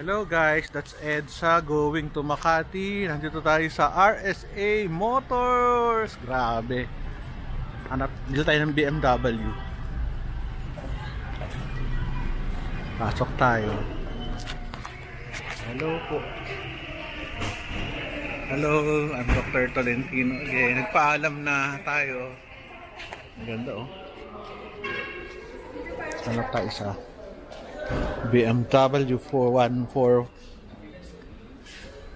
Hello guys, that's Edsa going to Makati. Nandito tayo sa RSA Motors. Grabe. Dito tayo ng BMW. Pasok tayo. Hello po. Hello, I'm Dr. Tolentino again. Nagpaalam na tayo. Ang ganda oh. Hanap tayo sa BMW 414.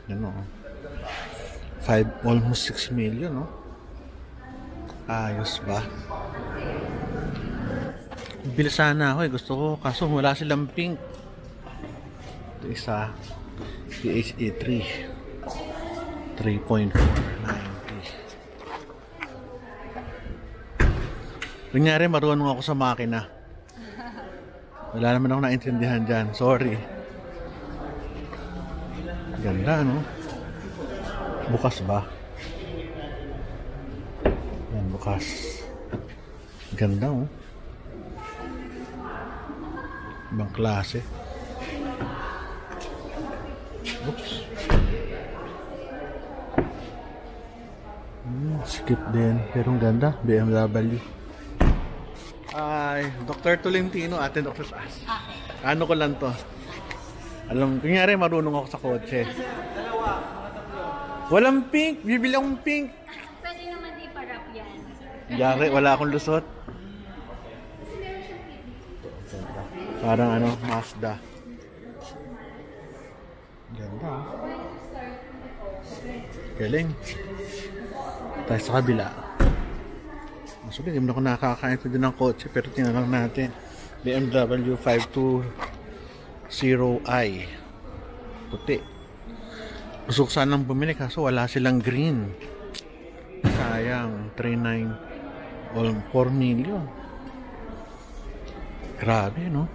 Ano? 5 almost 6 million, no? Ayos ba? Bilis sana ako eh. Gusto ko kaso wala silang pink. Ito isa PHA 3 3.490. Kunyari marunong ako sa makina. Wala naman ako naintindihan dyan. Sorry. Ganda, no? Bukas ba? Yan, bukas. Ganda, oh. Ibang klase. Oops. Skip din. Pero ang ganda. BMW. Ay, Dr. Tolentino, atin Dr. Saas. Ano ko lang to? Alam, kunyari marunong ako sa kotse. Walang pink, bibili akong pink. Pwede naman iparap yan. Yari, wala akong lusot. Parang ano, Mazda. Ganda. Galing. Tayo sa kabila. Sabi, hindi mo na ako nakakain din ng kotse, pero tingnan lang natin. BMW 520i. Puti. Gusto ko sanang bumili kaso wala silang green. Sayang. 3.9 or 4 million. Grabe, no?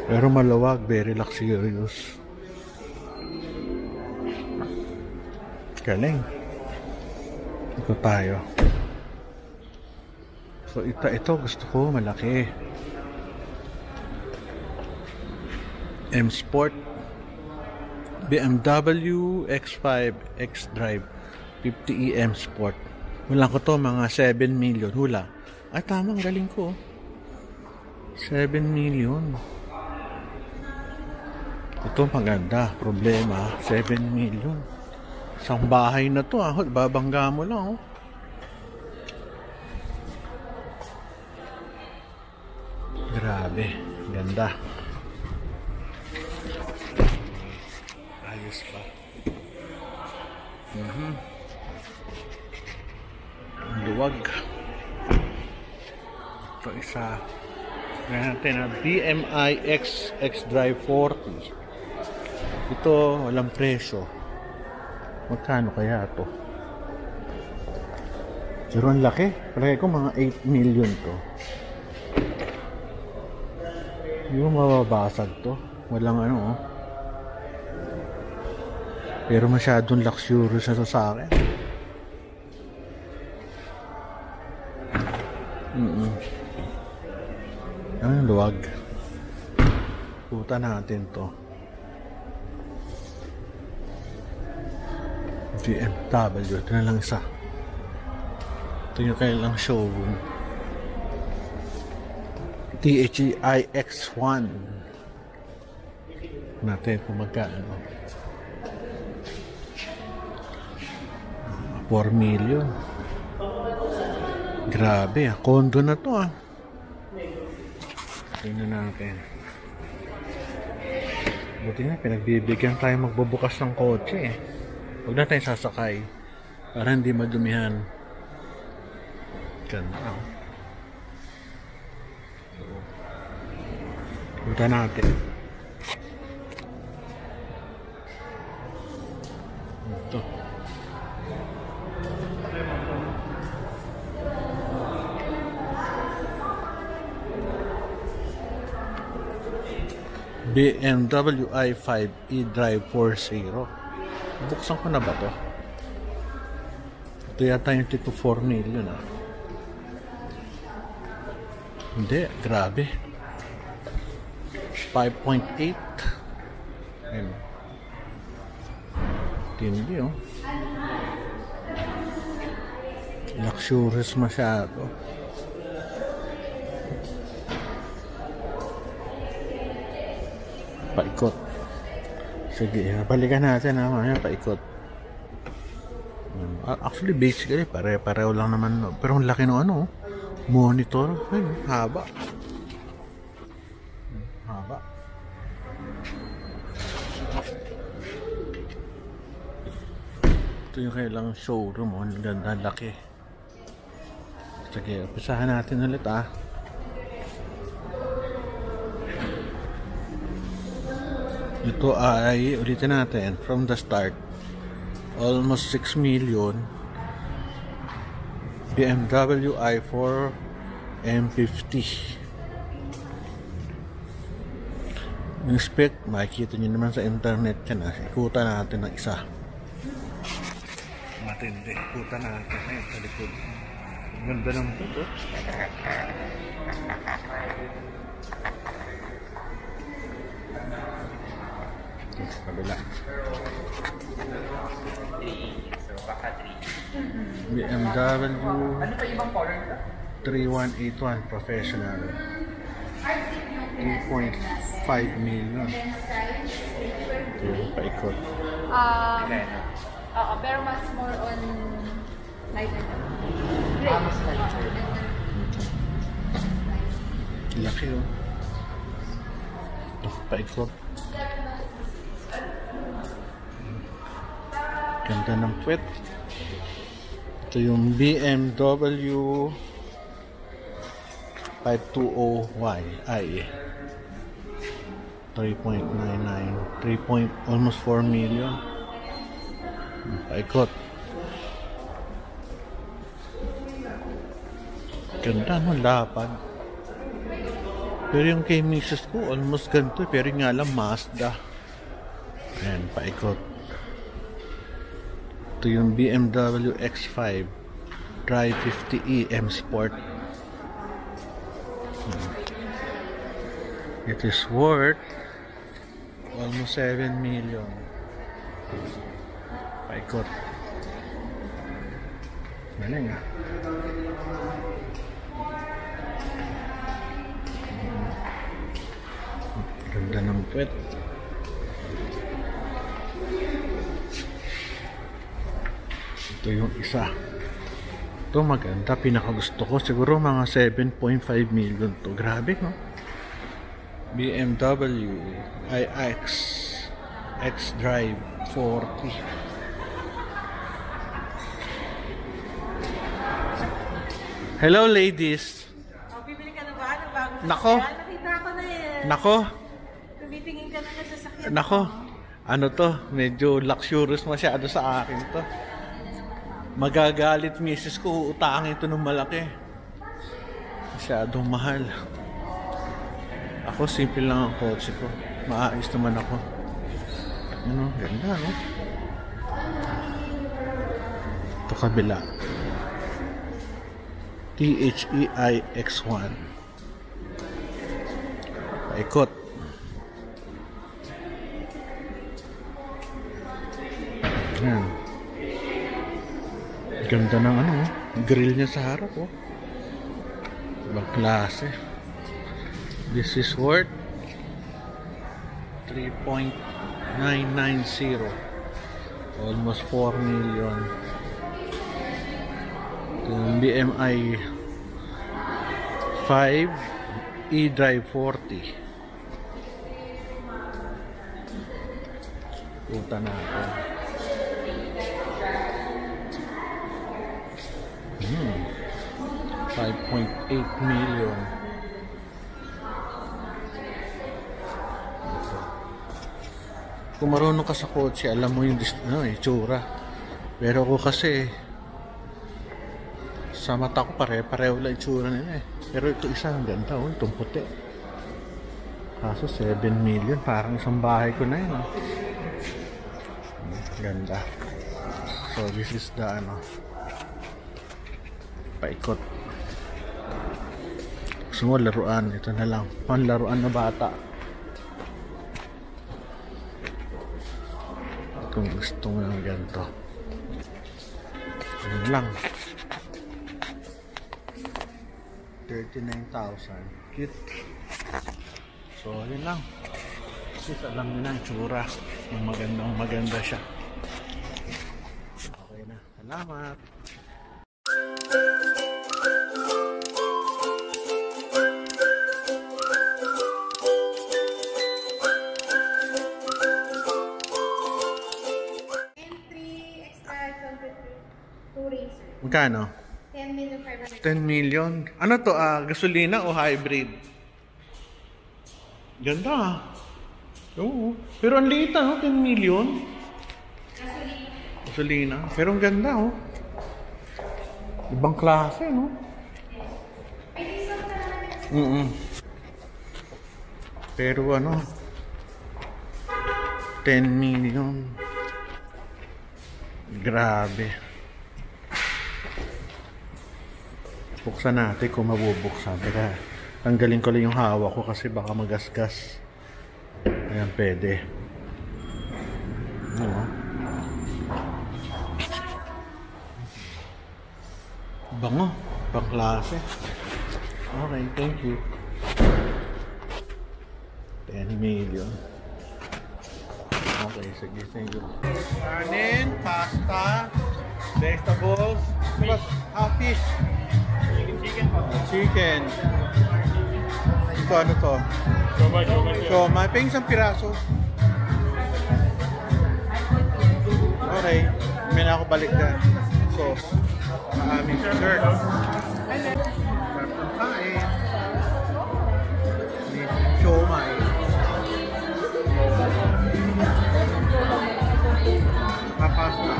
Pero malawag, very luxurious. Galing. Ito tayo. So ito gusto ko malaki. M Sport BMW X5 X-Drive 50e M Sport. Wala ko to mga 7 million. Hula. Ay tamang galing ko. 7 million. Ito maganda. Problema 7 million. Isang bahay na to, babangga mo lang, oh. Grabe, ganda. Ayos pa. Luwag. Ito isa. Ngayon natin, BMI X-Drive 40. Ito, walang presyo. Magkano kaya to? Pero ang laki. Palagay ko mga 8 million to. Yung mababasag to. Walang ano, oh. Pero masyadong luxurious na to sa akin. Ang luwag. Puta natin to. BMW, ito na lang isa. Ito yung kailang showroom. THEI X1 natin kung magkano. 4 million. Grabe, condo na to, ah. Tingnan natin. Buti na, pinagbibigyan tayo magbubukas ng kotse, eh. Huwag na tayong sasakay para hindi madumihan. Ganda. Punta natin. Ito. BMW i5 eDrive 40. Buksan ko na ba to? Ito yata yung tito 4 million, ah. Hindi, grabe. 5.8. Ayun. Tindi, oh. Luxurious masyado. Paikot. Sige, balikan natin ha. Mamaya paikot. Actually, basically, pare-pareho lang naman. Pero ang laki ng ano, monitor. Ay, haba. Haba. Ito yung kailang showroom. Ang ganda, laki. Sige, upisahan natin ulit ah. Ito ay, ulitin natin, from the start, almost 6 million, BMW i4 M50. Yung spec, makikita nyo naman sa internet yan. Ikutan natin ng isa. Matindi, ikutan natin ngayon sa likod. Ganda ng ito. Kabila. 3. So, baka 3. BMW Ano pa ibang color nito? 3181 professional. 3.5 million. Paikot. Pero mas more on lighter. Mas lighter. Laki oh. Paikot. Ganda ng puwet. Ito yung BMW 520Y 3.99 almost 4 million. Paikot. Ganda no, lapad. Pero yung kay misis ko almost ganito, pero nga lang Mazda. Ayan, paikot. Ito yung BMW X5 Drive 50e M Sport. It is worth almost 7 million. Paikot. Galing ah. Ganda ng puwet. Ito yung isa. Ito maganda. Pinakagusto ko. Siguro mga 7.5 million to. Grabe no? BMW iX X-Drive 40. Hello ladies. Bibili ka na ba? Ano bago sa Nako. sasakyan? Nakita ko na eh. Nako. Tumitingin ka na sa sasakyan. Nako. Ano to? Medyo luxurious masyado sa akin to. Magagalit misis ko. Utangin ito ng malaki. Masyadong mahal. Ako simple lang ang kotse ko. Maayos naman ako. Ano? Ganda no? Ito kabila. THEI X1. Paikot. Yan. Ganda ng ano, grill niya sa harap oh. Ibang klase. This is worth 3.990. Almost 4 million. Yung BMI 5 E-Drive 40. Puta na ako. 5.8 million. Kung marunong ka sa kotse, alam mo yung itsura. Pero ako kasi sa mata ko pareho lang itsura nila eh. Pero ito isa ang ganda oh, itong puti. Kaso 7 million, parang isang bahay ko na yun oh. Ganda. So this is the ano, paikot. gusto mo laruan, ito na lang. Panlaruan na bata. Kung gusto mo ng ganito. Yun lang. 39,000. Cute. So, yun lang. Kasi alam nyo na ang tsura. Maganda siya. Okay na. Salamat. Magkano? 10,500,000. 10 million. Ano to? Gasolina o hybrid? Ganda ah. Oo. Pero ang liit no? 10 million. Gasolina. Pero ang ganda oh. Ibang klase no? Pero ano? 10 million. Grabe. Buksan natin kung mabubuksan. Teka, tanggalin ko lang yung hawak ko kasi baka magasgas. Ayan, pwede. Ano? Bango. Pangklase. Okay, thank you. 10 million. Okay, sige, thank you. Kanin, pasta, vegetables, fish. Chicken. Ito ano to? Siomai. Ping isang piraso. Okay. May na ako balik na. Sauce. Ang aming dessert. Sarap ng kain. Siomai. Pasta.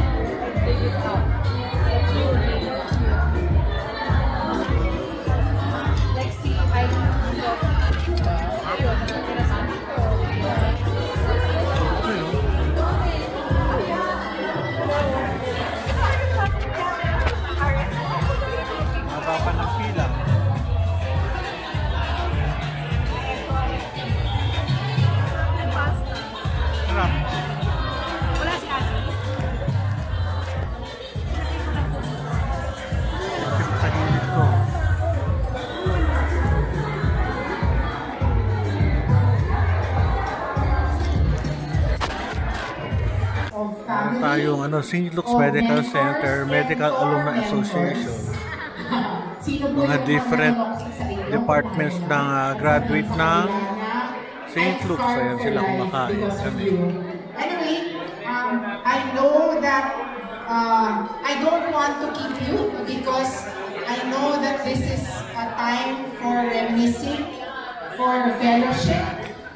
Tayong St. Luke's Medical Center, Medical Alumni Association. Mga different departments ng graduate ng St. Luke's. Ayan sila kumakain. Anyway, I know that I don't want to keep you because I know that this is a time for reminiscing, for fellowship,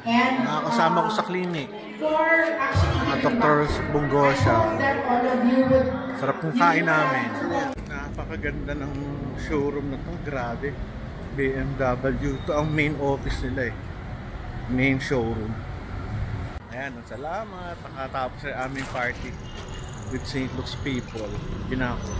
and nakakasama ko sa clinic. For actually Dr. Bungosha. that all of you would Sarap ng kain namin. Napakaganda ng showroom na to. Grabe. BMW. Ito ang main office nila eh. Main showroom. Ayan. Salamat. Nakatapos sa aming party with St. Luke's people. Ginako.